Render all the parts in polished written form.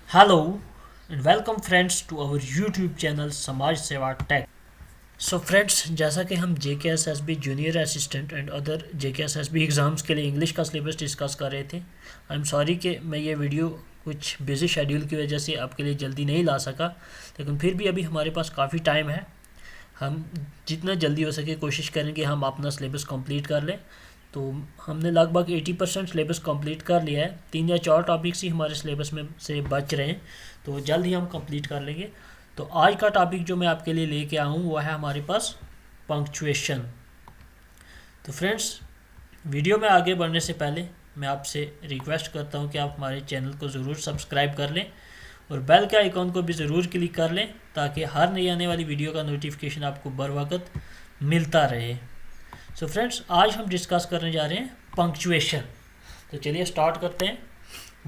Hello and welcome friends to our YouTube channel समाज सेवा take. So friends, जैसा कि हम JKSSB junior assistant and other JKSSB exams के लिए इंग्लिश का सिलेबस डिस्कस कर रहे थे। आई एम सॉरी कि मैं ये वीडियो कुछ बिजी शेड्यूल की वजह से आपके लिए जल्दी नहीं ला सका, लेकिन फिर भी अभी हमारे पास काफ़ी टाइम है। हम जितना जल्दी हो सके कोशिश करेंगे हम अपना सिलेबस कंप्लीट कर लें। तो हमने लगभग 80% सिलेबस कंप्लीट कर लिया है। 3 या 4 टॉपिक्स ही हमारे सिलेबस में से बच रहे हैं, तो जल्द ही हम कंप्लीट कर लेंगे। तो आज का टॉपिक जो मैं आपके लिए लेके आया हूँ वो है हमारे पास पंक्चुएशन। तो फ्रेंड्स, वीडियो में आगे बढ़ने से पहले मैं आपसे रिक्वेस्ट करता हूँ कि आप हमारे चैनल को ज़रूर सब्सक्राइब कर लें और बेल के आइकॉन को भी ज़रूर क्लिक कर लें ताकि हर नई आने वाली वीडियो का नोटिफिकेशन आपको बर वक्त मिलता रहे। सो फ्रेंड्स, आज हम डिस्कस करने जा रहे हैं पंक्चुएशन। तो चलिए स्टार्ट करते हैं।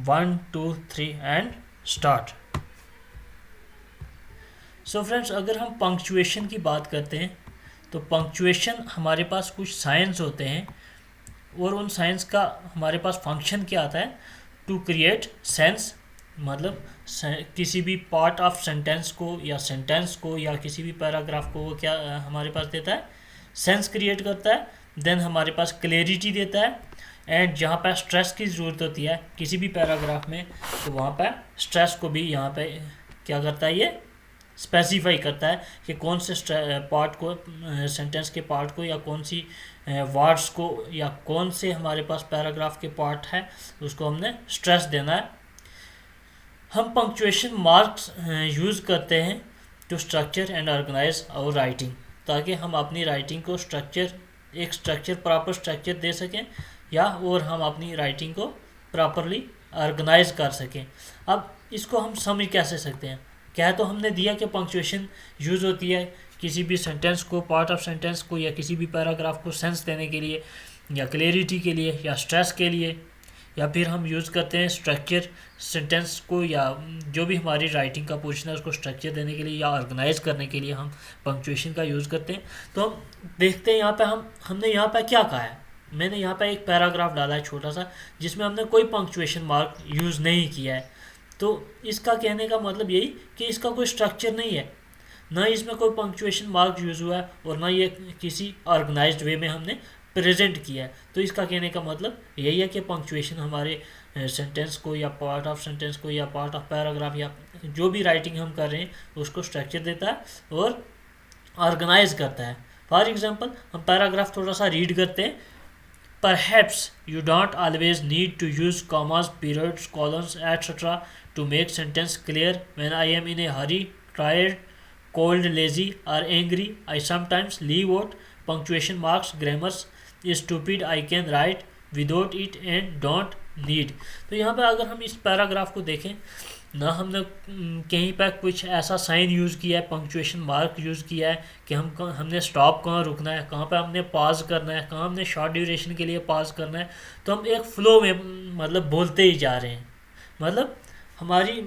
1 2 3 एंड स्टार्ट। सो फ्रेंड्स, अगर हम पंक्चुएशन की बात करते हैं तो पंक्चुएशन हमारे पास कुछ साइंस होते हैं और उन साइंस का हमारे पास फंक्शन क्या आता है, टू क्रिएट सेंस। मतलब किसी भी पार्ट ऑफ सेंटेंस को या सेंटेंस को या किसी भी पैराग्राफ को वो क्या हमारे पास देता है, सेंस क्रिएट करता है। देन हमारे पास क्लैरिटी देता है। एंड जहाँ पर स्ट्रेस की ज़रूरत होती है किसी भी पैराग्राफ में, तो वहाँ पर स्ट्रेस को भी यहाँ पे क्या करता है, ये स्पेसिफाई करता है कि कौन से पार्ट को, सेंटेंस के पार्ट को या कौन सी वर्ड्स को या कौन से हमारे पास पैराग्राफ के पार्ट है उसको हमने स्ट्रेस देना है। हम पंक्चुएशन मार्क्स यूज़ करते हैं to structure and organize our writing, ताकि हम अपनी राइटिंग को एक स्ट्रक्चर प्रॉपर स्ट्रक्चर दे सकें या और हम अपनी राइटिंग को प्रॉपरली ऑर्गेनाइज कर सकें। अब इसको हम समझ कैसे सकते हैं, क्या तो हमने दिया कि पंक्चुएशन यूज़ होती है किसी भी सेंटेंस को, पार्ट ऑफ सेंटेंस को या किसी भी पैराग्राफ को सेंस देने के लिए या क्लैरिटी के लिए या स्ट्रेस के लिए, या फिर हम यूज़ करते हैं स्ट्रक्चर सेंटेंस को या जो भी हमारी राइटिंग का पोर्शन है उसको स्ट्रक्चर देने के लिए या ऑर्गेनाइज करने के लिए हम पंक्चुएशन का यूज़ करते हैं। तो हम देखते हैं यहाँ पे हमने यहाँ पे क्या कहा है। मैंने यहाँ पे एक पैराग्राफ डाला है छोटा सा जिसमें हमने कोई पंक्चुएशन मार्क यूज़ नहीं किया है। तो इसका कहने का मतलब यही कि इसका कोई स्ट्रक्चर नहीं है, ना इसमें कोई पंक्चुएशन मार्क यूज़ हुआ है और ना ये किसी ऑर्गेनाइज्ड वे में हमने प्रेजेंट किया है। तो इसका कहने का मतलब यही है कि पंक्चुएशन हमारे सेंटेंस को या पार्ट ऑफ सेंटेंस को या पार्ट ऑफ पैराग्राफ या जो भी राइटिंग हम कर रहे हैं उसको स्ट्रक्चर देता है और ऑर्गेनाइज करता है। फॉर एग्जांपल, हम पैराग्राफ थोड़ा सा रीड करते हैं। Perhaps you don't always need to use commas, periods, colons, etc. to make sentence clear. When I am in a hurry, tired, cold, lazy, or angry, I sometimes leave out punctuation marks. Grammar is stupid. I can write without it and don't need. तो यहाँ पे अगर हम इस paragraph को देखें, ना हमने कहीं पर कुछ ऐसा साइन यूज़ किया है, पंक्चुएशन मार्क यूज़ किया है कि हमने स्टॉप कहाँ रुकना है, कहाँ पे हमने पॉज करना है, कहाँ हमने शॉर्ट ड्यूरेशन के लिए पॉज करना है। तो हम एक फ्लो में मतलब बोलते ही जा रहे हैं, मतलब हमारी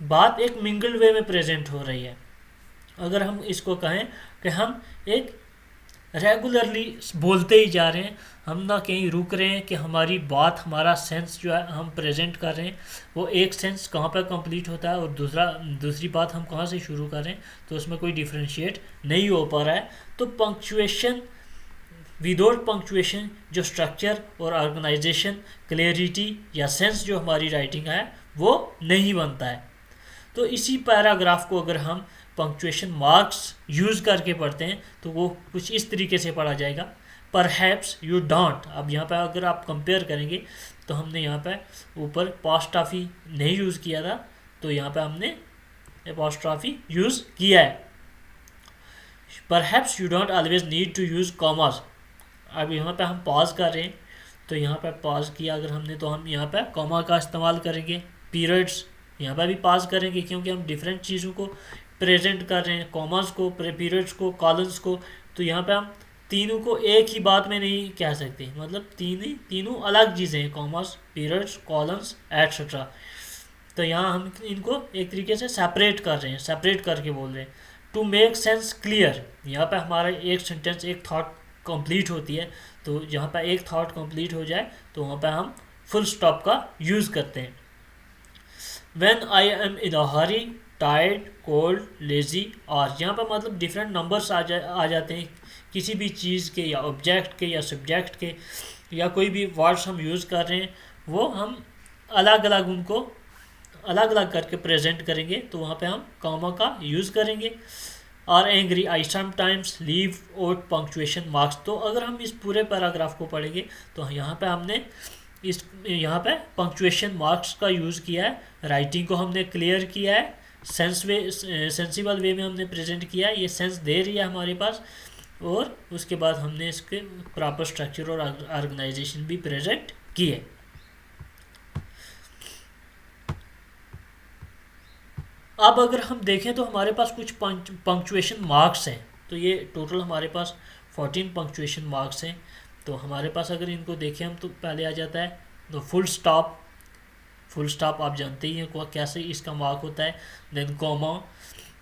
बात एक मिंगल्ड वे में प्रेजेंट हो रही है। अगर हम इसको कहें कि हम एक रेगुलरली बोलते ही जा रहे हैं, हम ना कहीं रुक रहे हैं कि हमारी बात, हमारा सेंस जो है हम प्रेजेंट कर रहे हैं वो एक सेंस कहाँ पर कंप्लीट होता है और दूसरी बात हम कहाँ से शुरू कर रहे हैं, तो उसमें कोई डिफरेंशिएट नहीं हो पा रहा है। तो पंक्चुएशन, विदाउट पंक्चुएशन जो स्ट्रक्चर और ऑर्गेनाइजेशन, क्लैरिटी या सेंस जो हमारी राइटिंग है वो नहीं बनता है। तो इसी पैराग्राफ को अगर हम पंक्चुएशन मार्क्स यूज़ करके पढ़ते हैं तो वो कुछ इस तरीके से पढ़ा जाएगा। Perhaps you don't. अब यहाँ पर अगर आप कंपेयर करेंगे तो हमने यहाँ पे ऊपर अपॉस्ट्रॉफी नहीं यूज़ किया था, तो यहाँ पे हमने अपॉस्ट्रॉफी यूज़ किया है। Perhaps you don't always need to use commas. अब यहाँ पे हम पॉज कर रहे हैं तो यहाँ पे पॉज किया अगर हमने तो हम यहाँ पे कॉमा का इस्तेमाल करेंगे। पीरियड्स यहाँ पे भी पॉज करेंगे क्योंकि हम डिफरेंट चीज़ों को प्रेजेंट कर रहे हैं, कॉमास को, पीरियड्स को, कॉलम्स को। तो यहाँ पे हम तीनों को एक ही बात में नहीं कह सकते, मतलब तीनों अलग चीज़ें हैं, कॉमास, पीरियड्स, कॉलम्स एटसेट्रा। तो यहाँ हम इनको एक तरीके से सेपरेट कर रहे हैं, सेपरेट करके बोल रहे हैं। टू मेक सेंस क्लियर, यहाँ पे हमारा एक सेंटेंस, एक थॉट कंप्लीट होती है, तो जहाँ पे एक थॉट कंप्लीट हो जाए तो वहाँ पे हम फुल स्टॉप का यूज़ करते हैं। When I am in a Hari, tired, cold, lazy और यहाँ पर मतलब डिफरेंट नंबर्स आ जाते हैं किसी भी चीज़ के या ऑब्जेक्ट के या सब्जेक्ट के, या कोई भी वर्ड्स हम यूज़ कर रहे हैं वो हम अलग अलग उनको अलग अलग करके प्रेजेंट करेंगे, तो वहाँ पे हम कॉमा का यूज़ करेंगे। और angry, I sometimes leave out punctuation marks. तो अगर हम इस पूरे पैराग्राफ को पढ़ेंगे तो यहाँ पे हमने यहाँ पे पंक्चुएशन मार्क्स का यूज़ किया है, राइटिंग को हमने क्लियर किया है, सेंसिबल वे में हमने प्रेजेंट किया है, ये सेंस दे रही है हमारे पास, और उसके बाद हमने इसके प्रॉपर स्ट्रक्चर और ऑर्गेनाइजेशन भी प्रेजेंट किए। अब अगर हम देखें तो हमारे पास कुछ पंक्चुएशन मार्क्स हैं, तो ये टोटल हमारे पास 14 पंक्चुएशन मार्क्स हैं। तो हमारे पास अगर इनको देखें हम तो पहले आ जाता है तो फुल स्टॉप। फुल स्टॉप आप जानते ही हैं कैसे इसका मार्क होता है, then comma,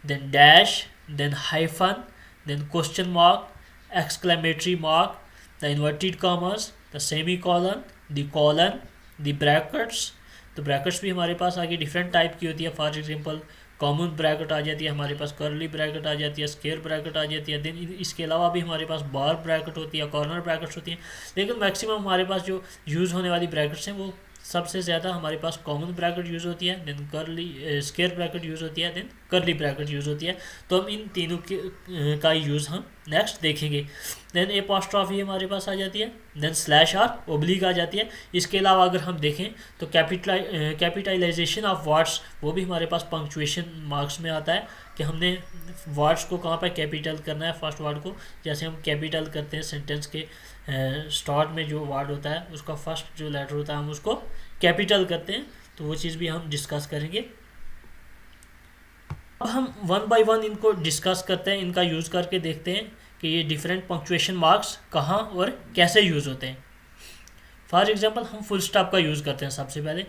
then dash, then hyphen, then question mark, exclamatory mark, the inverted commas, the semicolon, the colon, the brackets. तो ब्रैकेट्स भी हमारे पास आगे डिफरेंट टाइप की होती है, फॉर एग्जांपल कॉमन ब्रैकेट आ जाती है हमारे पास, कर्ली ब्रैकेट आ जाती है, स्क्वायर ब्रैकेट आ जाती है, देन इसके अलावा भी हमारे पास बार ब्रैकेट होती है, कॉर्नर ब्रैकेट्स होती हैं। लेकिन मैक्सिमम हमारे पास जो यूज़ होने वाली ब्रैकेट्स हैं वो सबसे ज़्यादा हमारे पास कॉमन ब्रैकेट यूज़ होती है, then curly square bracket use होती है, देन कर्ली ब्रैकेट यूज़ होती है। तो हम इन तीनों का यूज़ हम नेक्स्ट देखेंगे। देन एपोस्ट्रॉफी हमारे पास आ जाती है, देन स्लैश और ओब्लिक आ जाती है। इसके अलावा अगर हम देखें तो कैपिटलाइजेशन ऑफ वर्ड्स वो भी हमारे पास पंक्चुएशन मार्क्स में आता है कि हमने वर्ड्स को कहाँ पर कैपिटल करना है, फर्स्ट वर्ड को जैसे हम कैपिटल करते हैं सेंटेंस के स्टार्ट में जो वर्ड होता है उसका फर्स्ट जो लेटर होता है हम उसको कैपिटल करते हैं, तो वो चीज़ भी हम डिस्कस करेंगे। अब हम वन बाय वन इनको डिस्कस करते हैं, इनका यूज़ करके देखते हैं कि ये डिफरेंट पंक्चुएशन मार्क्स कहाँ और कैसे यूज़ होते हैं। फॉर एग्जांपल हम फुल स्टॉप का यूज़ करते हैं। सबसे पहले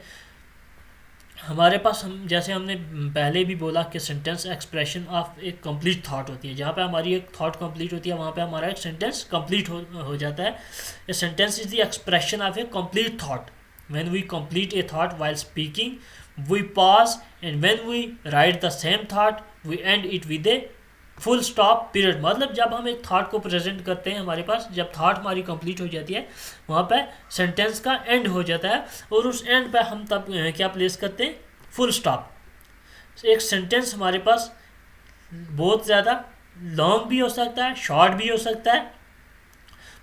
हमारे पास हम जैसे हमने पहले भी बोला कि सेंटेंस एक्सप्रेशन ऑफ एक कंप्लीट थॉट होती है, जहाँ पे हमारी एक थॉट कंप्लीट होती है वहाँ पे हमारा एक सेंटेंस कंप्लीट हो जाता है। A sentence is the expression of a complete thought. When we complete a thought while speaking we pause, and when we write the same thought we end it with a full stop period. मतलब जब हम एक thought को present करते हैं हमारे पास जब thought हमारी कंप्लीट हो जाती है वहाँ पे सेंटेंस का एंड हो जाता है, और उस एंड पे हम तब क्या प्लेस करते हैं, फुल स्टॉप। एक सेंटेंस हमारे पास बहुत ज़्यादा लॉन्ग भी हो सकता है, शॉर्ट भी हो सकता है,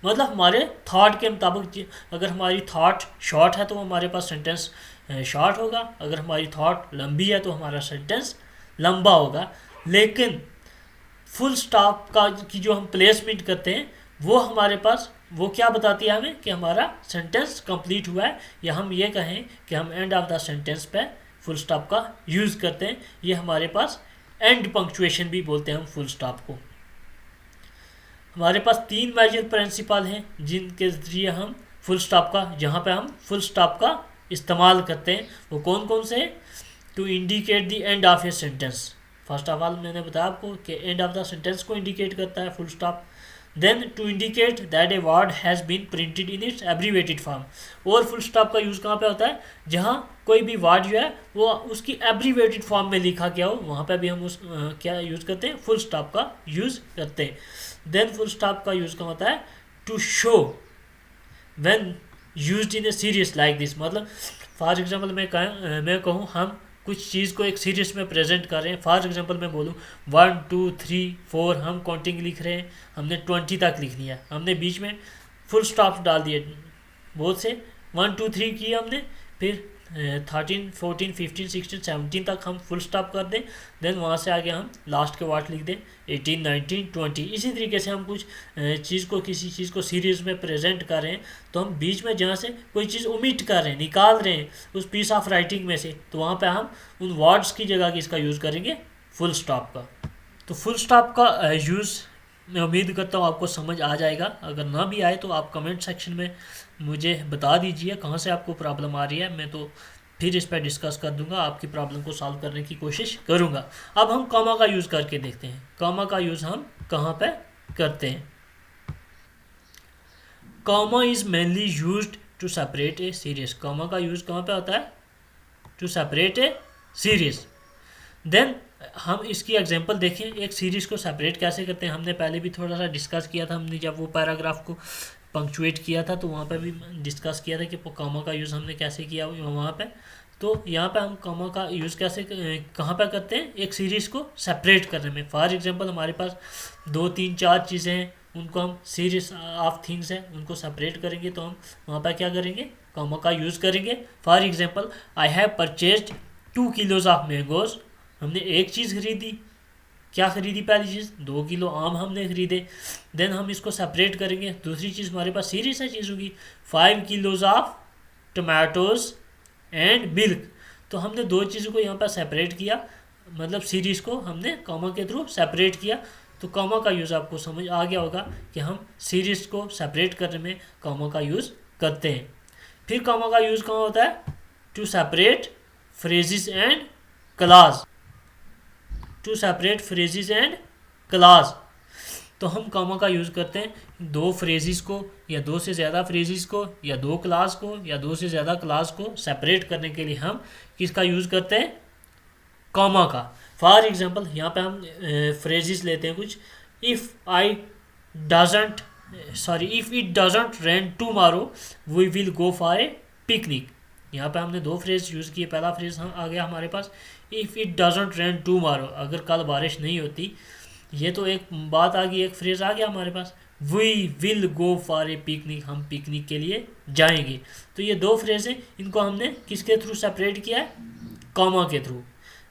मतलब हमारे थॉट के मुताबिक। अगर हमारी थॉट शॉर्ट है तो हमारे पास सेंटेंस शॉर्ट होगा, अगर हमारी थॉट लंबी है तो हमारा सेंटेंस लंबा होगा। लेकिन फुल स्टॉप का की जो हम प्लेसमेंट करते हैं वो हमारे पास वो क्या बताती है हमें कि हमारा सेंटेंस कंप्लीट हुआ है, या हम ये कहें कि हम एंड ऑफ द सेंटेंस पे फुल स्टॉप का यूज़ करते हैं। ये हमारे पास एंड पंक्चुएशन भी बोलते हैं हम फुल स्टॉप को। हमारे पास 3 मेजर प्रिंसिपल हैं जिनके ज़रिए हम फुल स्टॉप का जहाँ पे हम फुल स्टॉप का इस्तेमाल करते हैं। वो कौन कौन से हैं? To indicate the end of a sentence. First of all मैंने बताया आपको कि एंड ऑफ द सेंटेंस को इंडिकेट करता है full stop. Then to indicate that a word has been printed in its abbreviated form. और फुल स्टॉप का use कहाँ पे होता है? जहाँ कोई भी वर्ड जो है वो उसकी एब्रीवेटेड फॉर्म में लिखा गया हो, वहाँ पे भी हम उस क्या यूज़ करते हैं, फुल स्टॉप का यूज़ करते हैं। देन फुल स्टॉप का यूज़ कहाँ होता है? To show when used in a series like this. मतलब फॉर एग्जांपल मैं कहूँ हम कुछ चीज़ को एक सीरीज में प्रेजेंट कर रहे हैं। फॉर एग्जांपल मैं बोलूँ 1 2 3 4 हम काउंटिंग लिख रहे हैं, हमने 20 तक लिख लिया, हमने बीच में फुल स्टॉप डाल दिए बहुत से 1 2 3 किए हमने, फिर 13 14 15 16 17 तक हम फुल स्टॉप कर दें। देन वहाँ से आगे हम लास्ट के वर्ड लिख दें 18 19 20। इसी तरीके से हम कुछ चीज़ को किसी चीज़ को सीरीज में प्रेजेंट कर रहे हैं तो हम बीच में जहाँ से कोई चीज़ ओमिट कर रहे हैं, निकाल रहे हैं उस पीस ऑफ राइटिंग में से, तो वहाँ पे हम उन वर्ड्स की जगह इसका यूज़ करेंगे फुल स्टॉप का। तो फुल स्टॉप का यूज़ मैं उम्मीद करता हूँ आपको समझ आ जाएगा। अगर ना भी आए तो आप कमेंट सेक्शन में मुझे बता दीजिए कहाँ से आपको प्रॉब्लम आ रही है, मैं तो फिर इस पर डिस्कस कर दूंगा, आपकी प्रॉब्लम को सॉल्व करने की कोशिश करूंगा। अब हम कॉमा का यूज़ करके देखते हैं, कॉमा का यूज़ हम कहाँ पे करते हैं। Comma is mainly used to separate a series. Comma का यूज़ कहाँ पे होता है? To separate a series. Then हम इसकी एग्जांपल देखें, एक सीरीज़ को सेपरेट कैसे करते हैं। हमने पहले भी थोड़ा सा डिस्कस किया था, हमने जब वो पैराग्राफ को पंक्चुएट किया था तो वहाँ पे भी डिस्कस किया था कि कॉमा का यूज़ हमने कैसे किया वहाँ पे। तो यहाँ पे हम कॉमा का यूज़ कैसे कहाँ पे करते हैं, एक सीरीज़ को सेपरेट करने में। फॉर एग्जांपल हमारे पास 2 3 4 चीज़ें हैं, उनको हम सीरीज ऑफ थिंग्स हैं, उनको सेपरेट करेंगे तो हम वहाँ पर क्या करेंगे, कॉमा का यूज़ करेंगे। For example I have purchased 2 kilos of mangoes. हमने एक चीज़ खरीदी, क्या खरीदी, पहली चीज़ 2 किलो आम हमने खरीदे। देन हम इसको सेपरेट करेंगे, दूसरी चीज़ हमारे पास सीरीज है चीज़ होगी 5 kilos of tomatoes and milk. तो हमने दो चीज़ों को यहाँ पर सेपरेट किया, मतलब सीरीज़ को हमने कॉमा के थ्रू सेपरेट किया। तो कॉमा का यूज़ आपको समझ आ गया होगा कि हम सीरीज़ को सेपरेट करने में कॉमा का यूज़ करते हैं। फिर कॉमा का यूज़ कहाँ होता है, to separate phrases and clause, to separate phrases and clause. तो हम कॉमा का यूज़ करते हैं दो फ्रेजेस को या दो से ज़्यादा फ्रेजेस को या दो क्लास को या दो से ज़्यादा क्लास को सेपरेट करने के लिए हम किसका यूज़ करते हैं, कॉमा का। फॉर एग्जांपल यहाँ पे हम फ्रेजेस लेते हैं कुछ, if it doesn't rain tomorrow we will go for a picnic. यहाँ पे हमने दो फ्रेज यूज़ किए। पहला फ्रेज हम आ गया हमारे पास, if it doesn't rain tomorrow, अगर कल बारिश नहीं होती। ये तो एक बात आ गई, एक फ्रेज आ गया हमारे पास, we will go for a picnic, हम पिकनिक के लिए जाएंगे। तो ये दो फ्रेज हैं, इनको हमने किसके थ्रू सेपरेट किया है, कॉमा के थ्रू।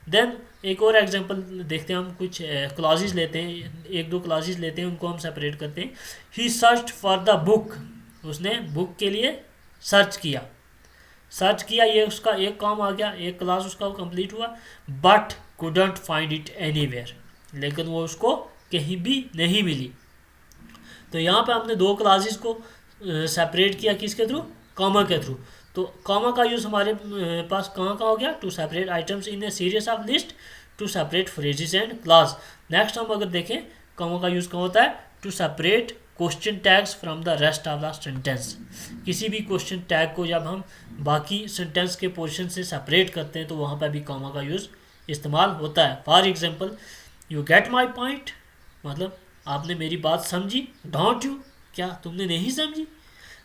देन एक और एग्जांपल देखते हैं हम, कुछ क्लॉजेज लेते हैं, एक दो क्लॉजेज लेते हैं, उनको हम सेपरेट करते हैं। ही सर्च फॉर द बुक, उसने बुक के लिए सर्च किया, ये उसका एक काम आ गया, एक क्लास उसका कंप्लीट हुआ। But couldn't find it anywhere, लेकिन वो उसको कहीं भी नहीं मिली। तो यहाँ पे हमने दो क्लासेस को सेपरेट किया, किसके थ्रू, कॉमा के थ्रू। तो कॉमा का यूज़ हमारे पास कहाँ का हो गया, to separate items in a series of list, to separate phrases and clause. Next हम अगर देखें कॉमा का यूज़ कहाँ होता है, to separate question tags from the rest of the sentence. किसी भी क्वेश्चन टैग को जब हम बाकी सेंटेंस के पोर्शन से सेपरेट करते हैं तो वहाँ पर भी कॉमा का यूज़ इस्तेमाल होता है। For example you get my point, मतलब आपने मेरी बात समझी। डोंट यू, क्या तुमने नहीं समझी।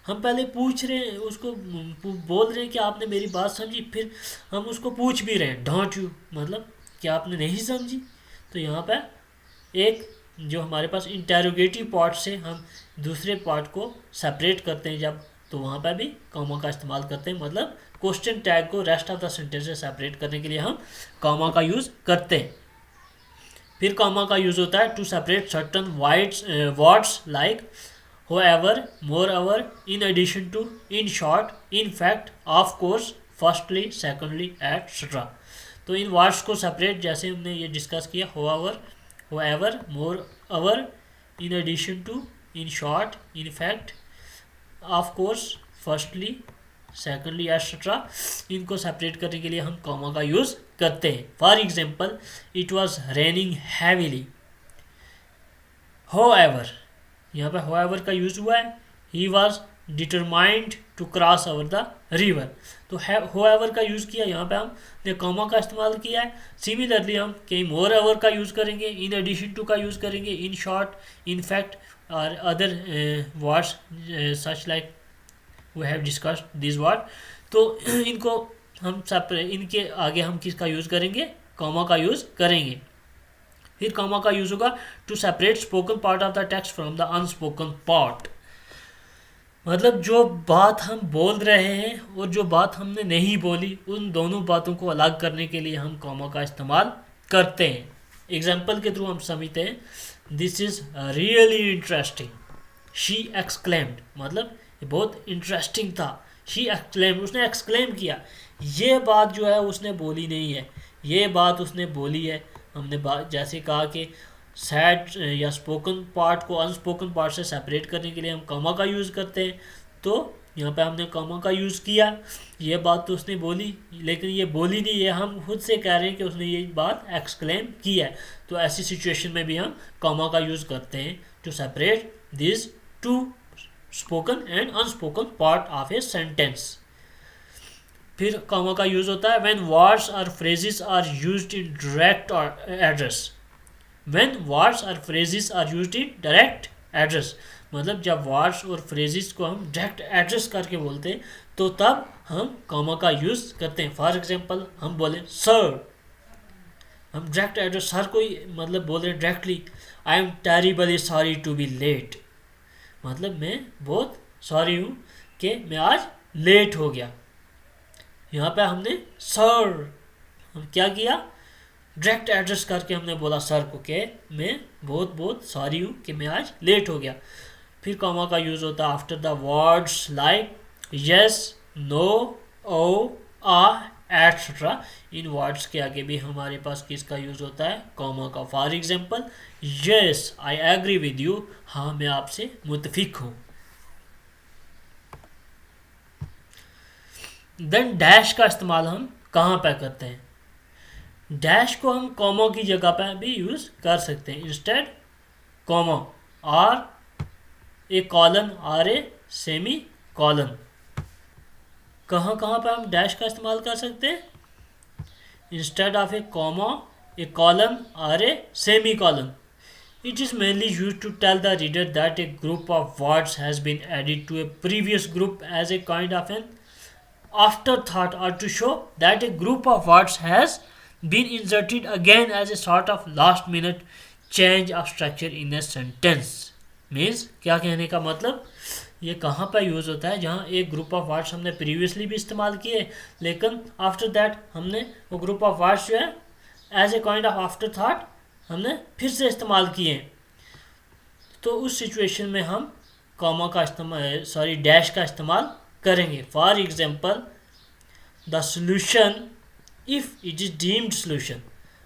हम पहले पूछ रहे हैं उसको, बोल रहे हैं कि आपने मेरी बात समझी, फिर हम उसको पूछ भी रहे हैं डोंट यू, मतलब क्या आपने नहीं समझी। तो यहाँ पर एक जो हमारे पास इंटेरोगेटिव पार्ट से हम दूसरे पार्ट को सेपरेट करते हैं जब, तो वहाँ पर भी कॉमा का इस्तेमाल करते हैं, मतलब क्वेश्चन टैग को रेस्ट ऑफ द सेंटेंस से सेपरेट करने के लिए हम कॉमा का यूज़ करते हैं। फिर कॉमा का यूज़ होता है to separate certain words like however, moreover, in addition to, in short, in fact, of course, firstly, secondly, etcetera. तो इन वर्ड्स को सेपरेट जैसे हमने ये डिस्कस किया, however, moreover, in addition to, in short, in fact, of course, firstly, secondly, etcetera, इनको separate करने के लिए हम कॉमा का यूज़ करते हैं। For example it was raining heavily, however, यहाँ पर होएवर का यूज़ हुआ है। He was determined to cross over the river, तो होएवर का यूज़ किया, यहाँ पे हमने कॉमा का इस्तेमाल किया है। सिमिलरली हम कहीं मोर ओवर का यूज़ करेंगे, इन एडिशन टू का यूज़ करेंगे, इन शॉर्ट, इन फैक्ट और other words such like we have discussed this word. तो इनको हम इनके आगे हम किसका यूज़ करेंगे, कॉमा का यूज़ करेंगे। फिर कॉमा का यूज़ होगा to separate spoken part of the text from the unspoken part, मतलब जो बात हम बोल रहे हैं और जो बात हमने नहीं बोली, उन दोनों बातों को अलग करने के लिए हम कॉमा का इस्तेमाल करते हैं। एग्जाम्पल के थ्रू हम समझते हैं, this is really interesting, she exclaimed, मतलब ये बहुत इंटरेस्टिंग था। शी एक्सक्लेम्ड, उसने एक्सक्लेम किया, ये बात जो है उसने बोली नहीं है, ये बात उसने बोली है। हमने बात जैसे कहा कि सैड या स्पोकन पार्ट को अनस्पोकन पार्ट से सेपरेट करने के लिए हम कॉमा का यूज़ करते हैं। तो यहाँ पे हमने कॉमा का यूज़ किया, ये बात तो उसने बोली लेकिन ये बोली नहीं, ये हम खुद से कह रहे हैं कि उसने ये बात एक्सक्लेम की है। तो ऐसी सिचुएशन में भी हम कॉमा का यूज़ करते हैं to separate this two spoken and unspoken part of a sentence. फिर कॉमा का यूज़ होता है व्हेन वर्ड्स और phrases are used in direct address. When words और phrases are used in direct address, मतलब जब वर्ड्स और फ्रेजेस को हम डायरेक्ट एड्रेस करके बोलते हैं तो तब हम कॉमा का यूज़ करते हैं। फॉर एग्जांपल हम बोले सर, हम डायरेक्ट एड्रेस सर को ही मतलब बोल रहे हैं directly, I am terribly sorry to be late, मतलब मैं बहुत सॉरी हूँ कि मैं आज लेट हो गया। यहाँ पे हमने सर, हम क्या किया, डायरेक्ट एड्रेस करके हमने बोला सर को कि मैं बहुत बहुत सॉरी हूँ कि मैं आज लेट हो गया। फिर कॉमा का यूज़ होता है after the words like yes, no, oh, ah, etcetera. इन वर्ड्स के आगे भी हमारे पास किसका यूज़ होता है, कॉमा का। For example yes I agree with you, हाँ मैं आपसे मुत्तफिक हूँ। देन डैश का इस्तेमाल हम कहाँ पे करते हैं, डैश को हम कॉमा की जगह पे भी यूज़ कर सकते हैं। Instead comma or a colon, or a semicolon. कहाँ कहाँ पे हम डैश का इस्तेमाल कर सकते हैं, instead of a comma a colon or a semicolon. It is mainly used to tell the reader that a group of words has been added to a previous group as a kind of an afterthought, or to show that a group of words has been inserted again as a sort of last minute change of structure in a sentence. Means क्या कहने का मतलब, ये कहाँ पर use होता है, जहाँ एक ग्रुप ऑफ वर्ड्स हमने प्रीवियसली भी इस्तेमाल किए लेकिन आफ्टर दैट हमने वो ग्रुप ऑफ वर्ड्स जो है as a kind of afterthought हमने फिर से इस्तेमाल किए, तो उस सिचुएशन में हम कॉमा का इस्तेमाल, सॉरी डैश का इस्तेमाल करेंगे। For example the solution if it is deemed solution,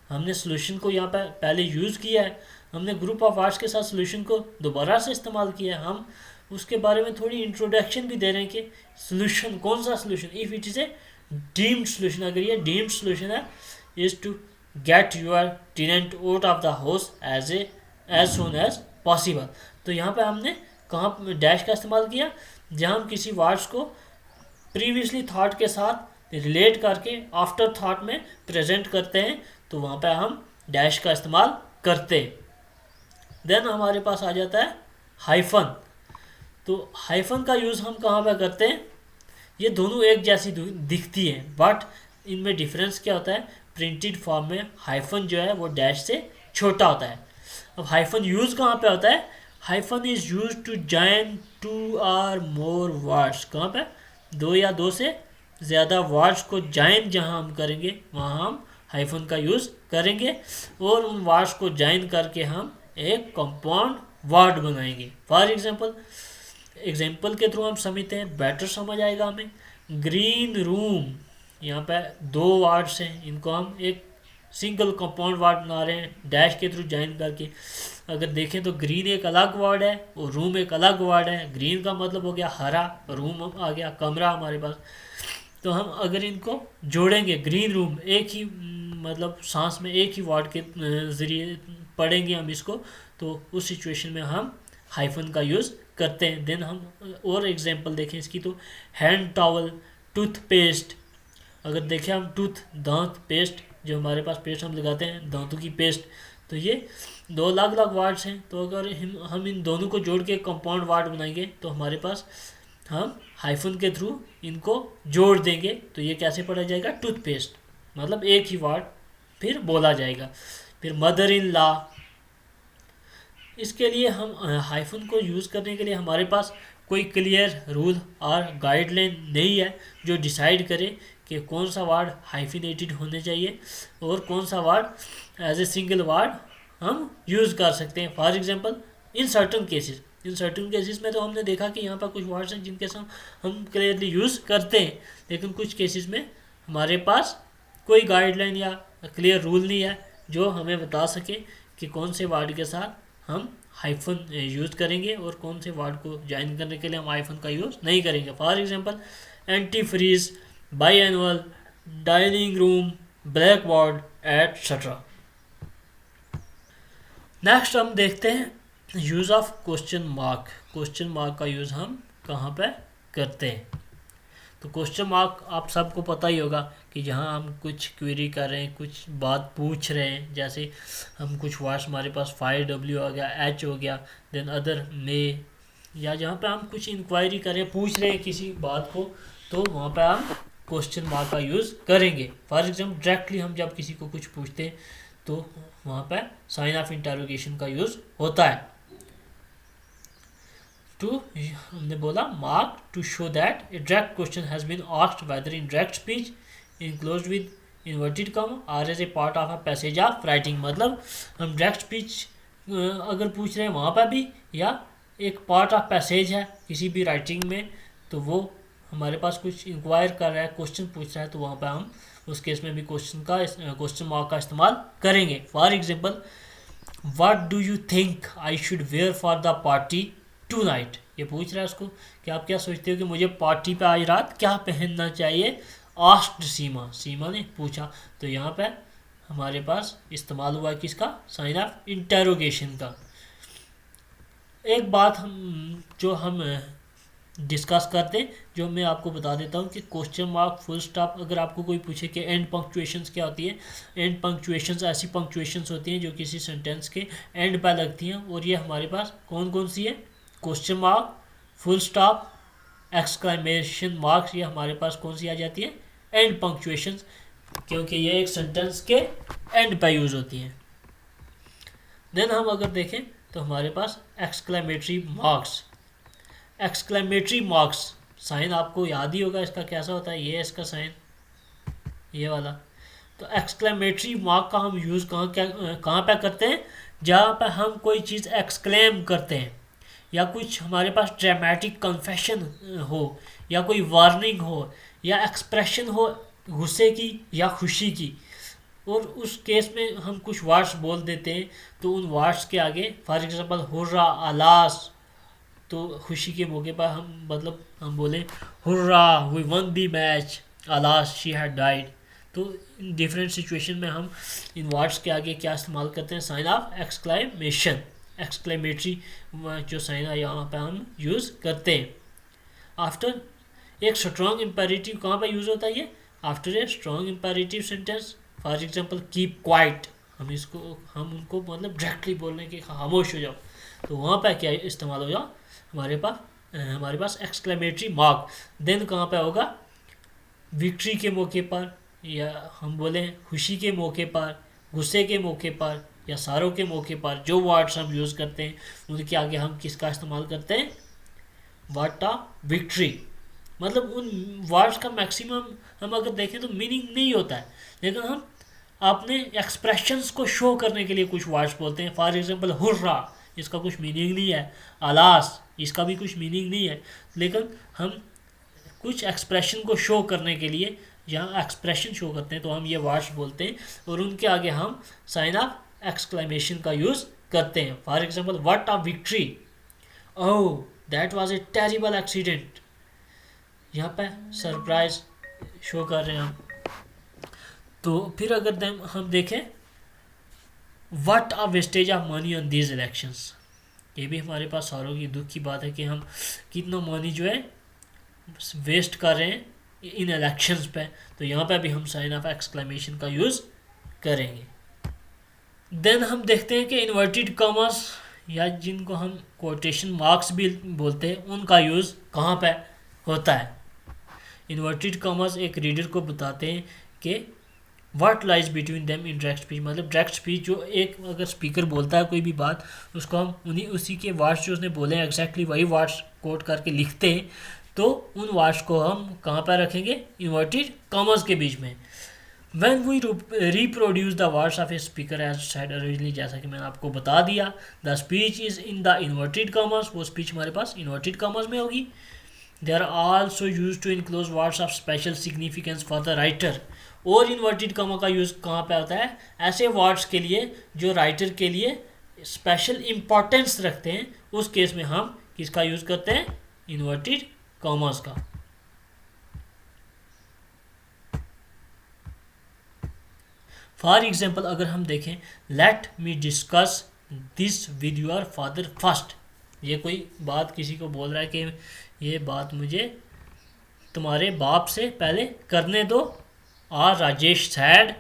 हमने सॉल्यूशन को यहाँ पर पहले यूज़ किया है, हमने ग्रुप ऑफ वर्ड्स के साथ सॉल्यूशन को दोबारा से इस्तेमाल किया है। हम उसके बारे में थोड़ी इंट्रोडक्शन भी दे रहे हैं कि सॉल्यूशन कौन सा solution, if it is a deemed solution, अगर ये डीम्ड सॉल्यूशन है, is to get your tenant out of the house as soon as possible. तो यहाँ पे हमने कहाँ डैश का इस्तेमाल किया, जहाँ हम किसी वर्ड्स को प्रीवियसली थॉट के साथ रिलेट करके आफ्टर थॉट में प्रेजेंट करते हैं, तो वहाँ पे हम डैश का इस्तेमाल करते हैं। देन हमारे पास आ जाता है हाइफन। तो हाइफन का यूज़ हम कहाँ पे करते हैं, ये दोनों एक जैसी दिखती हैं बट इनमें डिफरेंस क्या होता है, प्रिंटेड फॉर्म में हाइफन जो है वो डैश से छोटा होता है। अब हाइफन यूज़ कहाँ पे होता है, hyphen is use to join two और मोर वर्ड्स, कहाँ पे, दो या दो से ज़्यादा वर्ड्स को जॉइन जहाँ हम करेंगे वहाँ हम हाइफन का यूज़ करेंगे और उन वर्ड्स को जॉइन करके हम एक कंपाउंड वर्ड बनाएंगे। फॉर एग्जाम्पल के थ्रू हम समझते हैं, बेटर समझ आएगा हमें। ग्रीन रूम, यहाँ पे दो वर्ड्स हैं, इनको हम एक सिंगल कंपाउंड वर्ड बना रहे हैं डैश के थ्रू जॉइन करके। अगर देखें तो ग्रीन एक अलग वर्ड है और रूम एक अलग वर्ड है। ग्रीन का मतलब हो गया हरा, रूम आ गया कमरा हमारे पास। तो हम अगर इनको जोड़ेंगे, ग्रीन रूम एक ही मतलब सांस में एक ही वर्ड के ज़रिए पढ़ेंगे हम इसको, तो उस सिचुएशन में हम हाइफन का यूज़ करते हैं। देन हम और एग्जांपल देखें इसकी, तो हैंड टॉवल, टूथपेस्ट। अगर देखें हम टूथ दांत, पेस्ट जो हमारे पास पेस्ट हम लगाते हैं दांतों की पेस्ट, तो ये दो अलग अलग वर्ड्स हैं। तो अगर हम इन दोनों को जोड़ के कंपाउंड वर्ड बनाएंगे तो हमारे पास हम हाइफन के थ्रू इनको जोड़ देंगे, तो ये कैसे पढ़ा जाएगा, टूथपेस्ट, मतलब एक ही वर्ड फिर बोला जाएगा। फिर मदर इन लॉ, इसके लिए हम हाइफन को यूज़ करने के लिए हमारे पास कोई क्लियर रूल और गाइडलाइन नहीं है जो डिसाइड करे कि कौन सा वर्ड हाइफिनेटेड होने चाहिए और कौन सा word as a single word हम यूज़ कर सकते हैं। For example in certain cases में तो हमने देखा कि यहाँ पर कुछ वर्ड्स हैं जिनके साथ हम क्लियरली यूज़ करते हैं, लेकिन कुछ केसेस में हमारे पास कोई गाइडलाइन या क्लियर रूल नहीं है जो हमें बता सके कि कौन से वर्ड के साथ हम हाइफन यूज़ करेंगे और कौन से वर्ड को ज्वाइन करने के लिए हम हाइफन का यूज़ नहीं करेंगे। For example antifreeze, biannual, dining room, blackboard etcetera. Next हम देखते हैं use of question mark. Question mark का यूज़ हम कहाँ पे करते हैं, तो क्वेश्चन मार्क आप सबको पता ही होगा कि जहाँ हम कुछ क्वेरी कर रहे हैं, कुछ बात पूछ रहे हैं, जैसे हम कुछ वर्ड्स हमारे पास फाइल डब्ल्यू हो गया, एच हो गया, देन अदर मे, या जहाँ पे हम कुछ इंक्वायरी कर रहे हैं, पूछ रहे हैं किसी बात को, तो वहाँ पे हम क्वेश्चन मार्क का यूज़ करेंगे। फॉर एग्जाम्पल डायरेक्टली हम जब किसी को कुछ पूछते हैं तो वहाँ पे साइन ऑफ इंटरोगेशन का यूज़ होता है। टू हमने बोला mark to show that a direct question has been asked whether in direct speech enclosed with inverted comma or as a part of a passage of writing. मतलब हम direct speech अगर पूछ रहे हैं वहाँ पर भी, या एक पार्ट ऑफ पैसेज है किसी भी राइटिंग में, तो वो हमारे पास कुछ इंक्वायर कर रहा है, क्वेश्चन पूछ रहा है, तो वहाँ पर हम उस केस में भी क्वेश्चन मार्क का इस्तेमाल करेंगे। For example, what do you think I should wear for the party tonight. ये पूछ रहा है उसको कि आप क्या सोचते हो कि मुझे पार्टी पे आज रात क्या पहनना चाहिए। आस्क्ड सीमा, सीमा ने पूछा, तो यहाँ पे हमारे पास इस्तेमाल हुआ किसका, साइन ऑफ इंटरोगेशन का। एक बात हम डिस्कस करते हैं, जो मैं आपको बता देता हूँ कि क्वेश्चन मार्क, फुल स्टॉप, अगर आपको कोई पूछे कि एंड पंक्चुएशंस क्या होती है। एंड पंक्चुएशंस ऐसी पंक्चुएशंस होती हैं जो किसी सेंटेंस के एंड पर लगती हैं, और ये हमारे पास कौन कौन सी है, question mark, full stop, exclamation marks, ये हमारे पास कौन सी आ जाती है, एंड पंक्चुएशंस, क्योंकि ये एक सेंटेंस के एंड पर यूज़ होती हैं। देन हम अगर देखें तो हमारे पास exclamatory marks, exclamatory marks sign आपको याद ही होगा इसका कैसा होता है, ये है इसका साइन, ये वाला। तो एक्सक्लेमेटरी मार्क का हम यूज़ कहाँ पे करते हैं, जहाँ पे हम कोई चीज़ एक्सक्लेम करते हैं, या कुछ हमारे पास ड्रामेटिक कन्फेशन हो, या कोई वार्निंग हो, या एक्सप्रेशन हो गुस्से की या खुशी की, और उस केस में हम कुछ वर्ड्स बोल देते हैं, तो उन वर्ड्स के आगे फॉर एग्जांपल हुर्रा, अलास, तो खुशी के मौके पर हम बोलें hurrah we won the match, alas she had died. तो इन डिफरेंट सिचुएशन में हम इन वर्ड्स के आगे क्या इस्तेमाल करते हैं, साइन ऑफ एक्सक्लेमेशन, एक्सक्लेमेटरी जो साइन है यहाँ पे हम यूज़ करते हैं। आफ्टर एक स्ट्रॉन्ग इम्पेरेटिव कहाँ पे यूज़ होता है ये, after a strong imperative sentence, for example keep quiet, हम उनको मतलब डायरेक्टली बोल रहे हैं कि खामोश हो जाओ, तो वहाँ पे क्या इस्तेमाल हो जाओ, हमारे पास एक्सक्लेमेटरी मार्क। देन कहाँ पे होगा, विक्ट्री के मौके पर, या हम बोलें खुशी के मौके पर, गुस्से के मौके पर, या सारों के मौके पर, जो वर्ड्स हम यूज़ करते हैं उनके आगे हम किसका इस्तेमाल करते हैं, वर्ड ऑफ विक्ट्री। मतलब उन वर्ड्स का मैक्सिमम हम अगर देखें तो मीनिंग नहीं होता है, लेकिन हम अपने एक्सप्रेशंस को शो करने के लिए कुछ वर्ड्स बोलते हैं। फॉर एग्जांपल हुर्रा, इसका कुछ मीनिंग नहीं है, अलास, इसका भी कुछ मीनिंग नहीं है, लेकिन हम कुछ एक्सप्रेशन को शो करने के लिए, जहाँ एक्सप्रेशन शो करते हैं, तो हम ये वर्ड्स बोलते हैं, और उनके आगे हम साइन ऑफ एक्सक्लेमेशन का यूज़ करते हैं। For example what of victory, oh that was a terrible accident, यहाँ पे सरप्राइज शो कर रहे हैं हम। तो फिर अगर हम देखें what a wastage of money on these elections, ये भी हमारे पास सारों की दुख की बात है कि हम कितना मनी जो है वेस्ट कर रहे हैं इन इलेक्शंस पे, तो यहाँ पे भी हम साइन ऑफ एक्सक्लेमेशन का यूज़ करेंगे। देन हम देखते हैं कि इन्वर्टेड कॉमर्स, या जिनको हम कोटेशन मार्क्स भी बोलते हैं, उनका यूज़ कहाँ पे होता है। इन्वर्टेड कॉमर्स एक रीडर को बताते हैं कि what lies between them in direct speech, मतलब डायरेक्ट स्पीच जो एक अगर स्पीकर बोलता है कोई भी बात, उसको हम उसी के वर्ड्स जो उसने बोले हैं एग्जैक्टली वही वर्ड्स कोट करके लिखते हैं, तो उन वर्ड्स को हम कहाँ पर रखेंगे, इन्वर्टेड कॉमर्स के बीच में। When we reproduce the words of a speaker as said originally, जैसा कि मैंने आपको बता दिया, the speech is in the inverted commas, वो speech हमारे पास inverted commas में होगी। They are also used to enclose words of special significance for the writer, और inverted comma का यूज़ कहाँ पे होता है, ऐसे वर्ड्स के लिए जो राइटर के लिए स्पेशल इम्पोर्टेंस रखते हैं, उस केस में हम किसका यूज़ करते हैं, इन्वर्टेड कॉमर्स का। फॉर एग्जाम्पल अगर हम देखें let me discuss this with your father first, ये कोई बात किसी को बोल रहा है कि ये बात मुझे तुम्हारे बाप से पहले करने दो। R Rajesh said,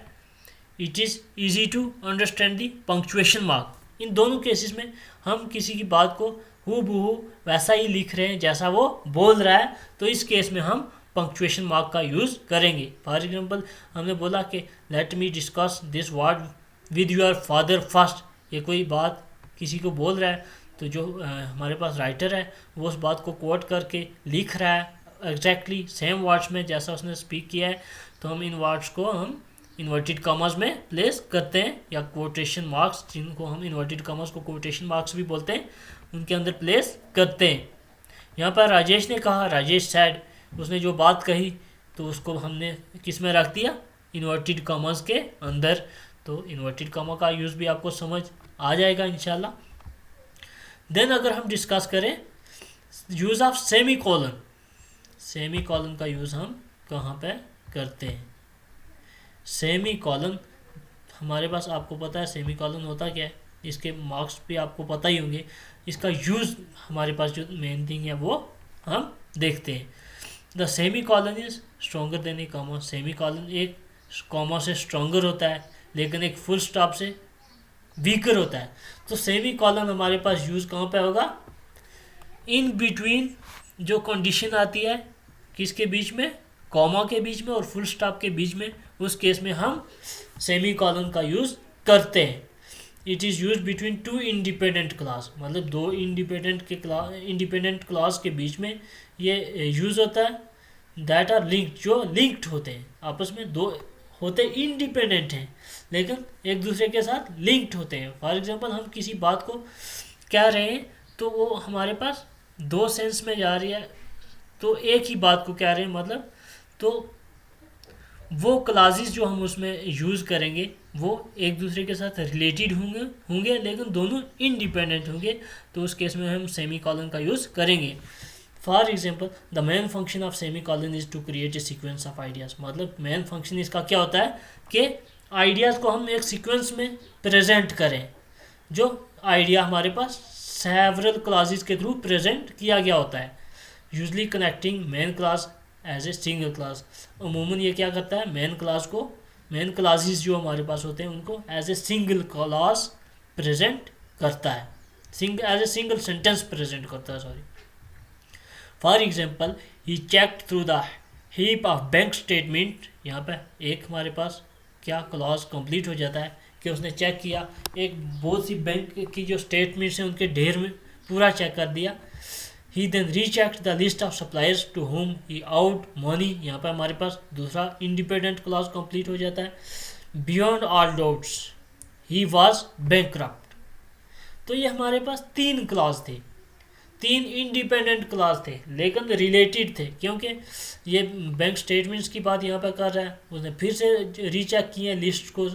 it is easy to understand the punctuation mark. इन दोनों केसेस में हम किसी की बात को हूबहू वैसा ही लिख रहे हैं जैसा वो बोल रहा है, तो इस केस में हम पंक्चुएशन मार्क का यूज़ करेंगे। फॉर एग्जांपल हमने बोला कि let me discuss this word with your father first. ये कोई बात किसी को बोल रहा है, तो जो हमारे पास राइटर है वो उस बात को कोट करके लिख रहा है एग्जैक्टली सेम वर्ड्स में जैसा उसने स्पीक किया है, तो हम इन वर्ड्स को हम इन्वर्टेड कॉमर्स में प्लेस करते हैं, या कोटेशन मार्क्स, जिनको हम इन्वर्टेड कॉमर्स को कोटेशन मार्क्स भी बोलते हैं, उनके अंदर प्लेस करते हैं। यहाँ पर राजेश ने कहा, राजेश सैड, उसने जो बात कही तो उसको हमने किस में रख दिया, इन्वर्टेड कॉमर्स के अंदर। तो इन्वर्टेड कॉमा का यूज़ भी आपको समझ आ जाएगा इंशाल्लाह। देन अगर हम डिस्कस करें use of semi colon, semi colon का यूज़ हम कहाँ पे करते हैं। सेमी कॉलन हमारे पास, आपको पता है सेमी कॉलन होता क्या है, इसके मार्क्स भी आपको पता ही होंगे। इसका यूज़ हमारे पास जो मेन थिंग है वो हम देखते हैं। The semi colon is stronger than A comma. Semi colon एक कॉमा से स्ट्रॉन्गर होता है, लेकिन एक फुल स्टॉप से वीकर होता है। तो सेमी कॉलन हमारे पास यूज़ कहाँ पे होगा, इन बिटवीन जो कंडीशन आती है किसके बीच में, कॉमा के बीच में और फुल स्टॉप के बीच में, उस केस में हम सेमी कॉलन का यूज़ करते हैं। It is use between two independent class, मतलब दो इंडिपेंडेंट क्लास के बीच में ये यूज़ होता है। दैट आर लिंक्ड, जो लिंक्ड होते हैं आपस में, दो होते इंडिपेंडेंट हैं लेकिन एक दूसरे के साथ लिंक्ड होते हैं। फॉर एग्जांपल हम किसी बात को कह रहे हैं तो वो हमारे पास दो सेंस में जा रही है, तो एक ही बात को कह रहे हैं मतलब, तो वो क्लासेस जो हम उसमें यूज़ करेंगे वो एक दूसरे के साथ रिलेटेड होंगे लेकिन दोनों इंडिपेंडेंट होंगे, तो उस केस में हम सेमी कॉलन का यूज़ करेंगे। For example the main function of semicolon is to create a sequence of ideas. मतलब मेन फंक्शन इसका क्या होता है कि आइडियाज़ को हम एक सीक्वेंस में प्रेजेंट करें। जो आइडिया हमारे पास सेवरल क्लासेस के थ्रू प्रेजेंट किया गया होता है, usually connecting main clause as a single clause. अमूमन ये क्या करता है, मेन क्लास को, मेन क्लासेस जो हमारे पास होते हैं उनको as a single clause present करता है, as a single sentence present करता है, sorry. For example he checked through the heap of bank statement. यहाँ पे एक हमारे पास क्या क्लॉज कंप्लीट हो जाता है कि उसने चेक किया, एक बहुत सी बैंक की जो स्टेटमेंट्स हैं उनके ढेर में पूरा चेक कर दिया। He then rechecked the list of suppliers to whom he owed money. यहाँ पर हमारे पास दूसरा इंडिपेंडेंट क्लॉज कंप्लीट हो जाता है। Beyond all doubts he was bankrupt. तो ये हमारे पास तीन क्लॉज थे, तीन इंडिपेंडेंट क्लास थे लेकिन रिलेटेड थे, क्योंकि ये बैंक स्टेटमेंट्स की बात यहाँ पर कर रहा है। उसने फिर से रीचेक किए लिस्ट को,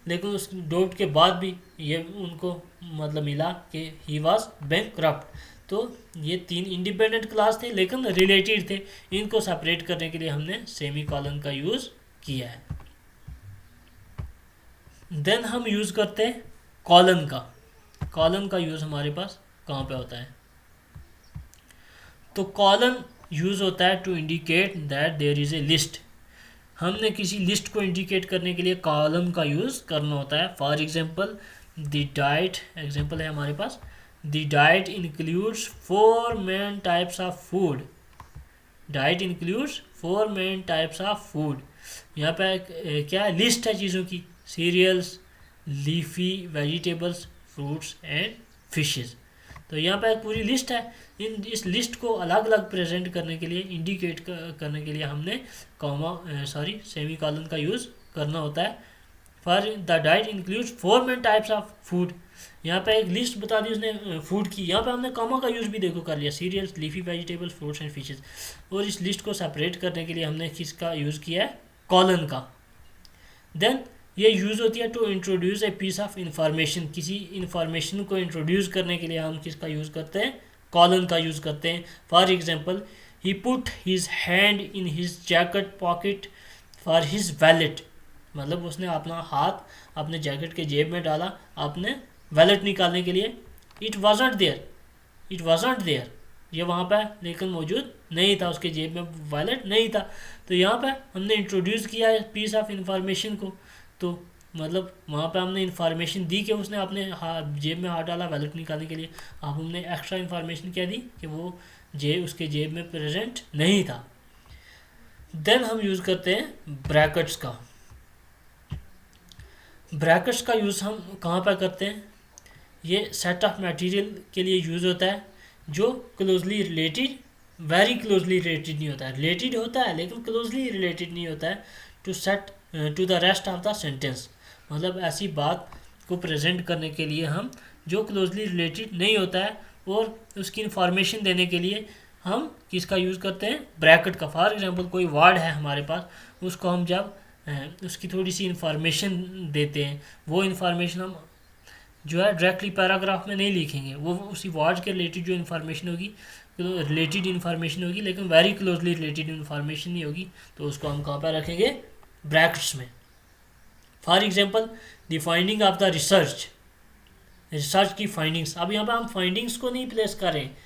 लेकिन उस डॉट के बाद भी ये उनको मतलब मिला कि ही वाज बैंकक्रप्ट। तो ये तीन इंडिपेंडेंट क्लास थे लेकिन रिलेटेड थे, इनको सेपरेट करने के लिए हमने सेमी कॉलन का यूज़ किया है। देन हम यूज़ करते हैं कॉलन का। कॉलन का यूज़ हमारे पास कहाँ पे होता है, तो कॉलन यूज़ होता है to indicate that there is a list. हमने किसी लिस्ट को इंडिकेट करने के लिए कॉलन का यूज़ करना होता है। For example the diet, example है हमारे पास, the diet includes 4 main types of food. Diet includes 4 main types of food. यहाँ पे क्या लिस्ट है चीज़ों की, cereals, leafy vegetables, fruits and fishes. तो यहाँ पे एक पूरी लिस्ट है। इस लिस्ट को अलग अलग प्रेजेंट करने के लिए, इंडिकेट करने के लिए हमने सेमी कॉलन का यूज़ करना होता है। For the diet includes 4 main types of food. यहाँ पे एक लिस्ट बता दी उसने फूड की, यहाँ पे हमने कॉमा का यूज़ भी देखो कर लिया, cereals, leafy vegetables, fruits and fishes. और इस लिस्ट को सेपरेट करने के लिए हमने किसका यूज़ किया है, कॉलन का। देन ये यूज़ होती है to introduce a piece of information. किसी इंफॉर्मेशन को इंट्रोड्यूस करने के लिए हम किसका यूज़ करते हैं, कॉलन का यूज़ करते हैं। For example he put his hand in his jacket pocket for his wallet. मतलब उसने अपना हाथ अपने जैकेट के जेब में डाला अपने वैलेट निकालने के लिए। It wasn't there, it wasn't there, ये वहाँ पे लेकिन मौजूद नहीं था, उसके जेब में वॉलेट नहीं था। तो यहाँ पे हमने इंट्रोड्यूस किया है पीस ऑफ इंफॉर्मेशन को, तो मतलब वहाँ पे हमने इंफॉर्मेशन दी कि उसने अपने जेब में हाथ डाला वॉलेट निकालने के लिए। अब हमने एक्स्ट्रा इंफॉर्मेशन क्या दी कि वो उसके जेब में प्रेजेंट नहीं था। देन हम यूज़ करते हैं ब्रैकेट्स का। ब्रैकेट्स का यूज़ हम कहाँ पर करते हैं? ये सेट ऑफ मटेरियल के लिए यूज़ होता है जो closely related, very closely related नहीं होता है, रिलेटेड होता है लेकिन क्लोजली रिलेटेड नहीं होता है to set to the rest of the sentence. मतलब ऐसी बात को प्रेजेंट करने के लिए हम जो क्लोजली रिलेटेड नहीं होता है और उसकी इंफॉर्मेशन देने के लिए हम किसका यूज़ करते हैं? ब्रैकेट का। फॉर एग्जांपल कोई वर्ड है हमारे पास, उसको हम जब उसकी थोड़ी सी इंफॉर्मेशन देते हैं, वो इंफॉर्मेशन हम जो है डायरेक्टली पैराग्राफ में नहीं लिखेंगे, वो उसी वर्ड के रिलेटेड जो इन्फॉर्मेशन होगी, रिलेटेड इन्फॉर्मेशन होगी लेकिन वेरी क्लोजली रिलेटेड इन्फॉर्मेशन नहीं होगी, तो उसको हम कहाँ पर रखेंगे? ब्रैकेट्स में। For example the finding of the research, research की फाइंडिंग्स। अब यहाँ पर हम फाइंडिंग्स को नहीं प्लेस कर रहे हैं,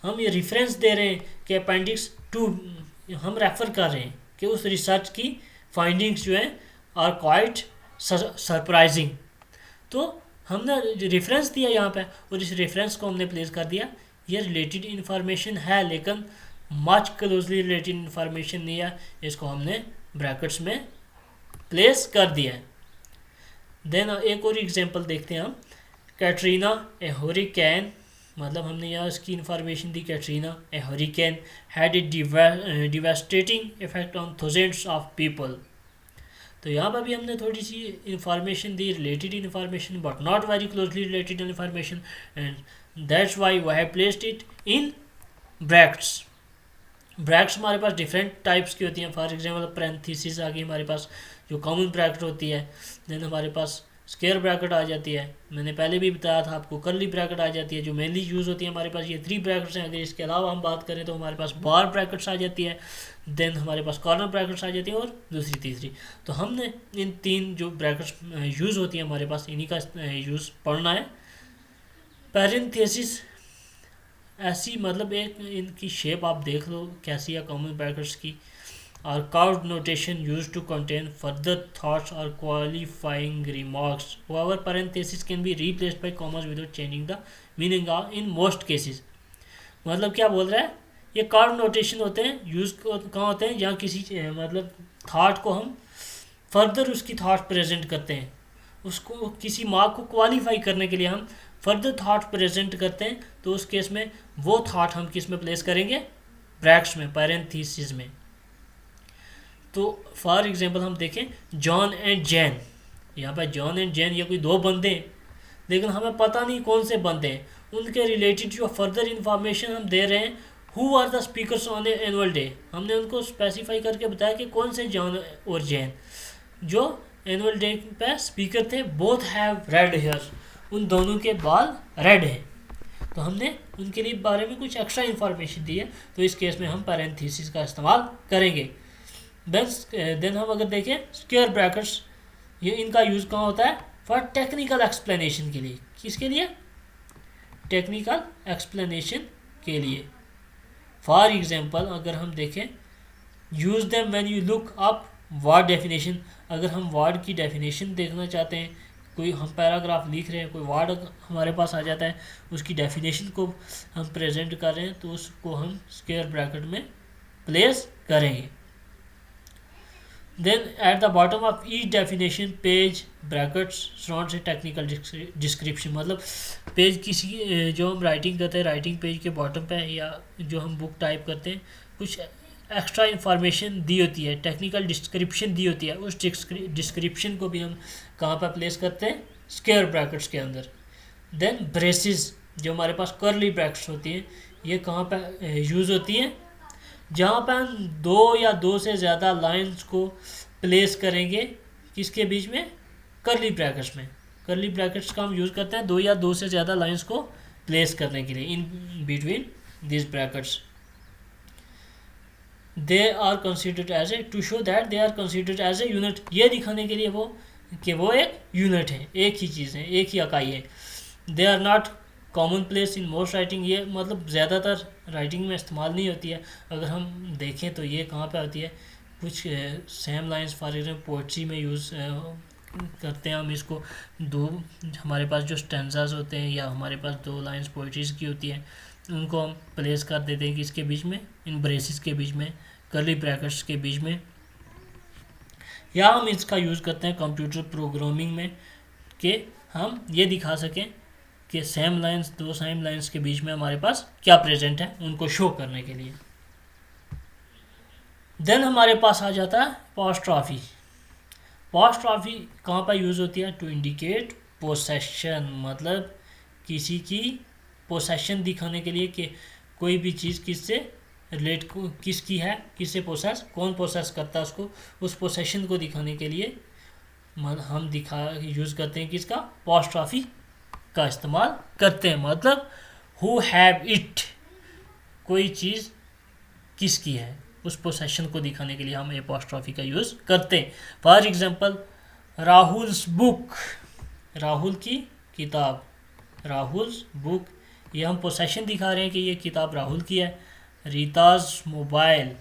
हम ये रेफरेंस दे रहे हैं कि अपेंडिक्स 2 हम रेफ़र कर रहे हैं कि उस रिसर्च की फाइंडिंग्स जो हैं आर क्वाइट सरप्राइजिंग। तो हमने रेफरेंस दिया यहाँ पे और इस रेफरेंस को हमने प्लेस कर दिया। ये रिलेटेड इन्फॉर्मेशन है लेकिन मच क्लोजली रिलेटेड इन्फॉर्मेशन नहीं है, इसको हमने ब्रैकेट्स में प्लेस कर दिया है। देन एक और एग्जांपल देखते हैं हम। कैटरीना ए हरिकेन, मतलब हमने यहाँ इसकी इंफॉर्मेशन दी, Katrina a hurricane had a devastating effect on thousands of people. तो यहाँ पर भी हमने थोड़ी सी इंफॉर्मेशन दी, related information but not very closely related information, and that's why we have placed it in brackets. Brackets हमारे पास डिफरेंट टाइप्स की होती हैं। फॉर एग्जांपल पैरेंथेसिस आ गई हमारे पास जो कॉमन ब्रैकेट होती है। देन हमारे पास स्क्वायर ब्रैकेट आ जाती है, मैंने पहले भी बताया था आपको। कर्ली ब्रैकेट आ जाती है जो मेनली यूज़ होती है हमारे पास। ये 3 ब्रैकेट्स हैं। अगर इसके अलावा हम बात करें तो हमारे पास बार ब्रैकेट्स आ जाती है, देन हमारे पास कॉर्नर ब्रैकेट्स आ जाती है और दूसरी तीसरी। तो हमने इन 3 जो ब्रैकेट्स यूज़ होती हैं हमारे पास, इन्हीं का यूज़ पढ़ना है। पैरेंथेसिस ऐसी, मतलब एक इनकी शेप आप देख लो कैसी है कॉमन ब्रैकेट्स की। और curved notation used to contain further thoughts और qualifying remarks. However parenthesis can be replaced by commas without changing the meaning in most cases. मतलब क्या बोल रहा है? ये कर्व्ड नोटेशन होते हैं, यूज़ कहाँ होते हैं? जहाँ किसी मतलब थाट को हम फर्दर उसकी थाट प्रेजेंट करते हैं, उसको किसी मार्क को क्वालिफाई करने के लिए हम फर्दर थाट प्रेजेंट करते हैं, तो उस केस में वो थाट हम किस में प्लेस करेंगे? ब्रैकेट्स में, पैरेंथेसिस में। तो फॉर एग्जांपल हम देखें जॉन एंड जैन। यहाँ पर जॉन एंड जैन ये कोई 2 बंदे हैं, लेकिन हमें पता नहीं कौन से बंदे हैं। उनके रिलेटेड जो फर्दर इंफॉर्मेशन हम दे रहे हैं, who are the speakers on a annual day, हमने उनको स्पेसिफाई करके बताया कि कौन से जॉन और जैन जो एनुअल डे पे स्पीकर थे। बोथ हैव रेड हेयर, उन दोनों के बाल रेड हैं। तो हमने उनके लिए बारे में कुछ एक्स्ट्रा इन्फॉर्मेशन दी है, तो इस केस में हम पैरेंथेसिस का इस्तेमाल करेंगे। देन हम अगर देखें स्क्वायर ब्रैकेट्स, ये इनका यूज़ कहाँ होता है? फॉर टेक्निकल एक्सप्लेनेशन के लिए। किसके लिए? टेक्निकल एक्सप्लेनेशन के लिए। फॉर एग्जांपल अगर हम देखें use them when you look up word definition. अगर हम वर्ड की डेफिनेशन देखना चाहते हैं, कोई हम पैराग्राफ लिख रहे हैं, कोई वर्ड हमारे पास आ जाता है, उसकी डेफिनेशन को हम प्रेजेंट कर रहे हैं, तो उसको हम स्क्वायर ब्रैकेट में प्लेस करेंगे। Then at the bottom of each definition page brackets surrounds a technical description। मतलब पेज किसी जो हम राइटिंग करते हैं, राइटिंग पेज के बॉटम पे या जो हम बुक टाइप करते हैं, कुछ एक्स्ट्रा इंफॉर्मेशन दी होती है, टेक्निकल डिस्क्रिप्शन दी होती है। उस डिस्क्रिप्शन को भी हम कहाँ पर प्लेस करते हैं? स्क्वायर ब्रैकेट्स के अंदर। देन ब्रेसेस, जो हमारे पास कर्ली ब्रैकेट्स होती हैं, ये कहाँ पर यूज़ होती हैं? जहाँ पर हम 2 या 2 से ज़्यादा लाइंस को प्लेस करेंगे किसके बीच में? कर्ली ब्रैकेट्स में। कर्ली ब्रैकेट्स का हम यूज़ करते हैं 2 या 2 से ज़्यादा लाइंस को प्लेस करने के लिए in between this brackets. They are considered as a, to show that they are considered as a unit. ये दिखाने के लिए वो कि वो एक यूनिट है, एक ही चीज़ है, एक ही इकाई है। They are not commonplace in most writing, ये मतलब ज़्यादातर राइटिंग में इस्तेमाल नहीं होती है। अगर हम देखें तो ये कहाँ पे होती है, कुछ same lines for example poetry में यूज़ करते हैं हम इसको। दो हमारे पास जो स्टैंजास होते हैं या हमारे पास दो लाइंस पोइट्रीज की होती हैं, उनको हम प्लेस कर देते हैं कि इसके बीच में, इन ब्रेसेस के बीच में, कर्ली ब्रैकेट्स के बीच में। या हम इसका यूज़ करते हैं कंप्यूटर प्रोग्रामिंग में कि हम ये दिखा सकें कि सेम लाइंस, दो सेम लाइंस के बीच में हमारे पास क्या प्रेजेंट है, उनको शो करने के लिए। देन हमारे पास आ जाता है अपॉस्ट्रॉफी। अपॉस्ट्रॉफी कहाँ पर यूज़ होती है? टू इंडिकेट पोसेशन, मतलब किसी की पोसेशन दिखाने के लिए कि कोई भी चीज़ किससे रिलेट किसकी है, किससे पोसेस, कौन पोसेस करता है उसको, उस पोसेशन को दिखाने के लिए हम यूज़ करते हैं किसका? अपॉस्ट्रॉफी का इस्तेमाल करते हैं। मतलब हु हैव इट, कोई चीज़ किसकी है, उस पोसेशन को दिखाने के लिए हम अपॉस्ट्रॉफी का यूज़ करते हैं। For example Rahul's book, Rahul की किताब, राहुल्स बुक, ये हम पोसेशन दिखा रहे हैं कि ये किताब राहुल की है। रीताज मोबाइल,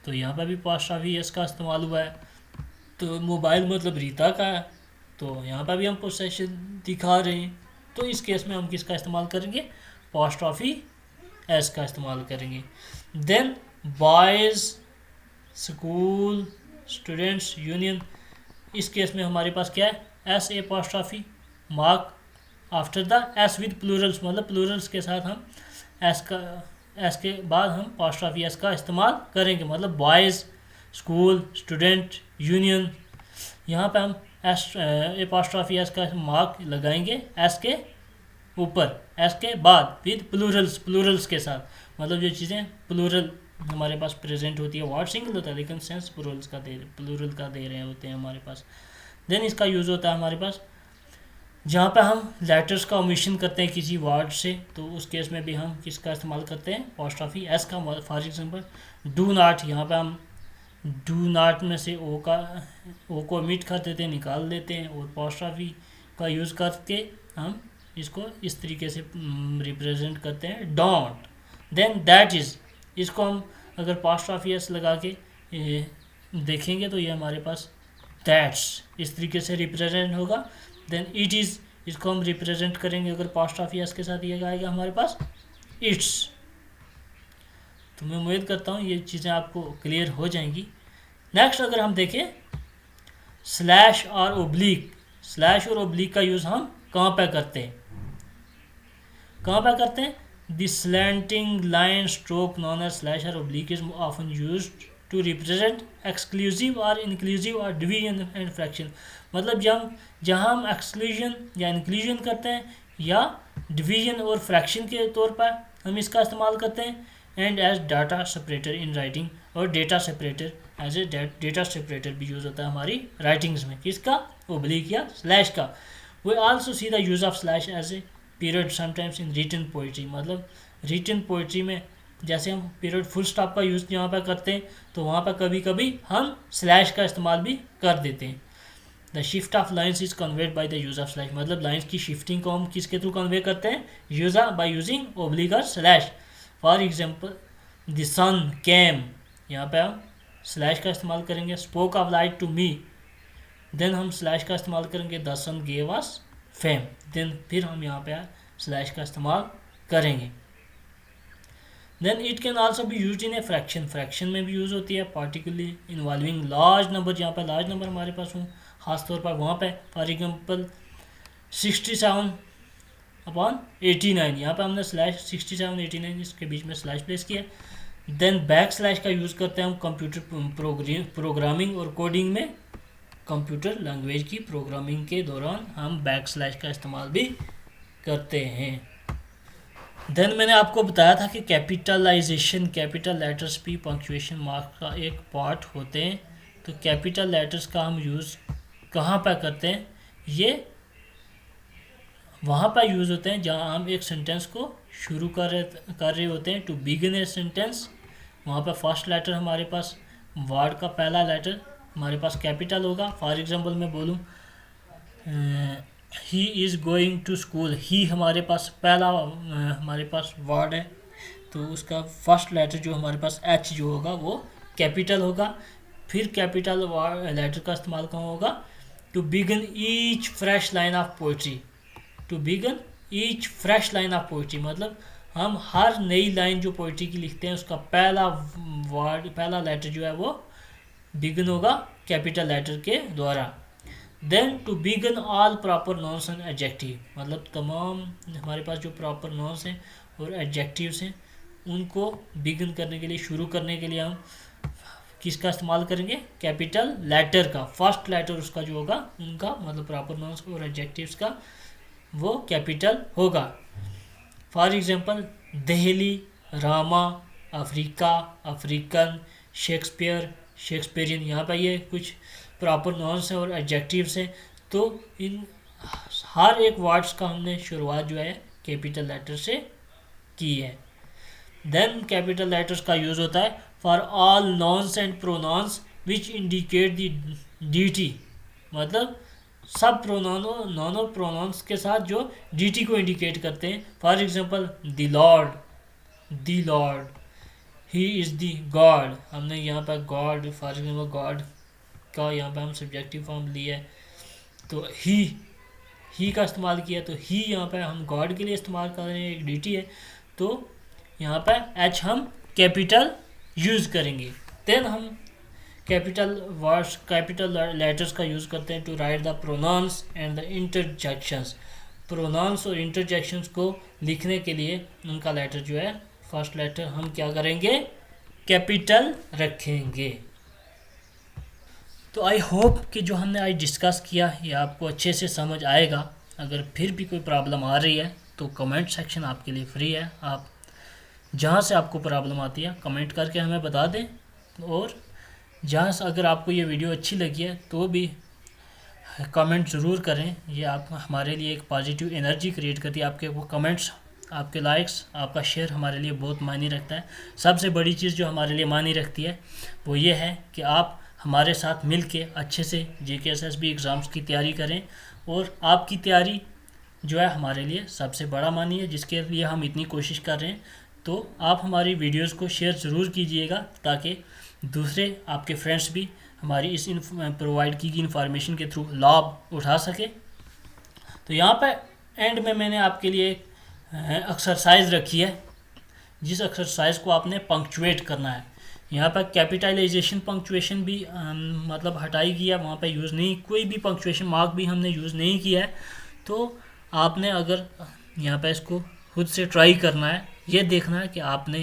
तो यहाँ पर भी अपॉस्ट्रॉफी एस का इस्तेमाल हुआ है, तो मोबाइल मतलब रीता का है, तो यहाँ पर भी हम पोसेशन दिखा रहे हैं। तो इस केस में हम किसका इस्तेमाल करेंगे? अपॉस्ट्रॉफी एस का इस्तेमाल करेंगे। Then boys, school, students, union, इस केस में हमारे पास क्या है? S apostrophe mark after the S with Plurals, मतलब प्लूरल्स के साथ हम एस के बाद हम अपॉस्ट्रॉफी एस का इस्तेमाल करेंगे। मतलब बॉयज़, स्कूल, स्टूडेंट, यूनियन, यहाँ पे हम एस अपॉस्ट्रॉफी एस का मार्क लगाएंगे एस के ऊपर, एस के बाद विद प्लूरल्स, प्लूरल्स के साथ, मतलब जो चीज़ें प्लूरल हमारे पास प्रेजेंट होती है, वर्ड सिंगल होता है लेकिन सेंस प्लूरल का दे रहे होते हैं हमारे पास। देन इसका यूज़ होता है हमारे पास जहाँ पे हम लेटर्स का ओमिशन करते हैं किसी वर्ड से, तो उस केस में भी हम किसका इस्तेमाल करते हैं? अपॉस्ट्रॉफी एस का। फॉर एग्जांपल डू नॉट, यहाँ पे हम डू नॉट में से ओ को ओमिट कर देते हैं, निकाल देते हैं, और अपॉस्ट्रॉफी का यूज़ करके हम इसको इस तरीके से रिप्रेजेंट करते हैं, डोंट। देन दैट इज़, इसको हम अगर अपॉस्ट्रॉफी एस लगा के देखेंगे तो ये हमारे पास दैट्स इस तरीके से रिप्रेजेंट होगा। देन इट इज़, इसको हम रिप्रेजेंट करेंगे अगर अपॉस्ट्रॉफी एस के साथ, ये आएगा हमारे पास इट्स। तो मैं उम्मीद करता हूँ ये चीज़ें आपको क्लियर हो जाएंगी। नेक्स्ट अगर हम देखें स्लैश और ओब्लिक, स्लैश और ओब्लिक का यूज़ हम कहाँ पे करते हैं? कहाँ पे करते हैं? The slanting line stroke known as slash और oblique is often used to represent exclusive और इंक्लूसिव और डिवीजन एंड फ्रैक्शन, मतलब जहाँ हम एक्सक्लूजन या इंक्लूजन करते हैं या डिवीजन और फ्रैक्शन के तौर पर हम इसका इस्तेमाल करते हैं। And as data separator in writing, और data separator as a data separator भी यूज़ होता है हमारी राइटिंग्स में, किसका? ओब्लिक या स्लैश का। We also see the use of slash as a period sometimes in written poetry, मतलब रिटन पोइट्री में जैसे हम पीरियड फुल स्टॉप का यूज़ यहाँ पर करते हैं, तो वहाँ पर कभी कभी हम स्लैश का इस्तेमाल भी कर देते हैं। The shift of lines is conveyed by the use of slash, मतलब लाइन्स की शिफ्टिंग को हम किसके थ्रू कन्वे करते हैं? यूज़र बाय यूजिंग ओब्लिक और slash. For example the sun came, यहाँ पे हम स्लैश का इस्तेमाल करेंगे। Spoke of light to me, then हम स्लैश का इस्तेमाल करेंगे। The sun gave us fame, then फिर हम यहाँ पे स्लैश का इस्तेमाल करेंगे। Then it can also be used in a fraction, fraction में भी यूज़ होती है, पार्टिकुलरली इन्वॉल्विंग लार्ज नंबर, जहाँ पर लार्ज नंबर हमारे पास हो, ख़ासतौर पर वहाँ पे। फॉर एग्जाम्पल 67/89, यहाँ पे हमने स्लैश 67/89 इसके बीच में स्लैश प्लेस किया। देन बैक स्लैश का यूज़ करते हैं हम कंप्यूटर प्रोग्रामिंग और कोडिंग में, कंप्यूटर लैंग्वेज की प्रोग्रामिंग के दौरान हम बैक स्लैश का इस्तेमाल भी करते हैं। देन मैंने आपको बताया था कि कैपिटलाइजेशन, कैपिटल लेटर्स भी पंक्चुएशन मार्क का एक पार्ट होते हैं। तो कैपिटल लेटर्स का हम यूज़ कहाँ पर करते हैं? ये वहाँ पर यूज़ होते हैं जहाँ हम एक सेंटेंस को शुरू कर रहे होते हैं। टू बिगिन ए सेंटेंस, वहाँ पर फर्स्ट लेटर हमारे पास, वर्ड का पहला लेटर हमारे पास कैपिटल होगा। फॉर एग्जांपल मैं बोलूँ he is going to school. He हमारे पास पहला हमारे पास वर्ड है, तो उसका फर्स्ट लेटर जो हमारे पास एच जो होगा वो कैपिटल होगा। फिर कैपिटल लेटर का इस्तेमाल कहाँ होगा? To begin each fresh line of poetry. To begin each fresh line of poetry मतलब हम हर नई लाइन जो पोइट्री की लिखते हैं उसका पहला वर्ड, पहला लेटर जो है वो बिगिन होगा कैपिटल लेटर के द्वारा। Then to begin all proper nouns and adjective मतलब तमाम हमारे पास जो प्रॉपर नाउन्स हैं और एडजेक्टिव्स हैं उनको बिगिन करने के लिए, शुरू करने के लिए हम किसका इस्तेमाल करेंगे? कैपिटल लेटर का। फर्स्ट लेटर उसका जो होगा उनका मतलब प्रॉपर नाउन्स और एडजेक्टिव्स का वो कैपिटल होगा। For example Delhi, Rama, Africa, African, Shakespeare, Shakespearean. यहाँ पर ये कुछ प्रॉपर नाउन्स हैं और एडजेक्टिव्स हैं। तो इन हर एक वर्ड्स का हमने शुरुआत जो है कैपिटल लेटर से की है। देन कैपिटल लेटर्स का यूज़ होता है for all nouns and pronouns which indicate the deity मतलब सब प्रोनाउन, नॉन और प्रोनाउंस के साथ जो डीटी को इंडिकेट करते हैं। For example the Lord, the Lord, he is the God. हमने यहाँ पर गॉड, फॉर एग्जांपल गॉड का यहाँ पर हम सब्जेक्टिव फॉर्म लिया है, तो ही का इस्तेमाल किया, तो ही यहाँ पर हम गॉड के लिए इस्तेमाल कर रहे हैं, एक डीटी है, तो यहाँ पर एच हम कैपिटल यूज़ करेंगे। देन हम कैपिटल वर्ड्स, कैपिटल लेटर्स का यूज़ करते हैं to write the pronouns and the interjections. Pronouns और इंटरजेक्शंस को लिखने के लिए उनका लेटर जो है फर्स्ट लेटर हम क्या करेंगे? कैपिटल रखेंगे। तो आई होप कि जो हमने आज डिस्कस किया ये आपको अच्छे से समझ आएगा। अगर फिर भी कोई प्रॉब्लम आ रही है तो कमेंट सेक्शन आपके लिए फ्री है। आप जहाँ से आपको प्रॉब्लम आती है कमेंट करके हमें बता दें, और जहाँ से अगर आपको ये वीडियो अच्छी लगी है तो भी कमेंट ज़रूर करें। ये आप हमारे लिए एक पॉजिटिव एनर्जी क्रिएट करती है। आपके वो कमेंट्स, आपके लाइक्स, आपका शेयर हमारे लिए बहुत मायने रखता है। सबसे बड़ी चीज़ जो हमारे लिए मायने रखती है वो ये है कि आप हमारे साथ मिल के अच्छे से JKSSB एग्ज़ाम्स की तैयारी करें, और आपकी तैयारी जो है हमारे लिए सबसे बड़ा मानी है, जिसके लिए हम इतनी कोशिश कर रहे हैं। तो आप हमारी वीडियोस को शेयर ज़रूर कीजिएगा ताकि दूसरे आपके फ्रेंड्स भी हमारी इस प्रोवाइड की गई इन्फॉर्मेशन के थ्रू लाभ उठा सके। तो यहाँ पर एंड में मैंने आपके लिए एक्सरसाइज रखी है, जिस एक्सरसाइज को आपने पंक्चुएट करना है। यहाँ पर कैपिटलाइजेशन पंक्चुएशन भी मतलब हटाई गई है, वहाँ पर यूज़ नहीं, कोई भी पंक्चुएशन मार्क भी हमने यूज़ नहीं किया है। तो आपने अगर यहाँ पर इसको खुद से ट्राई करना है, ये देखना है कि आपने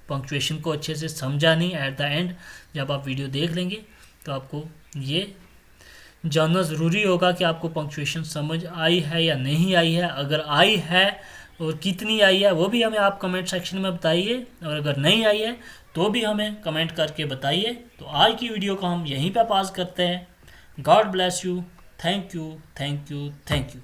पंक्चुएशन को अच्छे से समझा नहीं। एट द एंड जब आप वीडियो देख लेंगे तो आपको ये जानना ज़रूरी होगा कि आपको पंक्चुएशन समझ आई है या नहीं आई है। अगर आई है और कितनी आई है वो भी हमें आप कमेंट सेक्शन में बताइए, और अगर नहीं आई है तो भी हमें कमेंट करके बताइए। तो आज की वीडियो को हम यहीं पर पॉज करते हैं। God bless you. Thank you, thank you, thank you.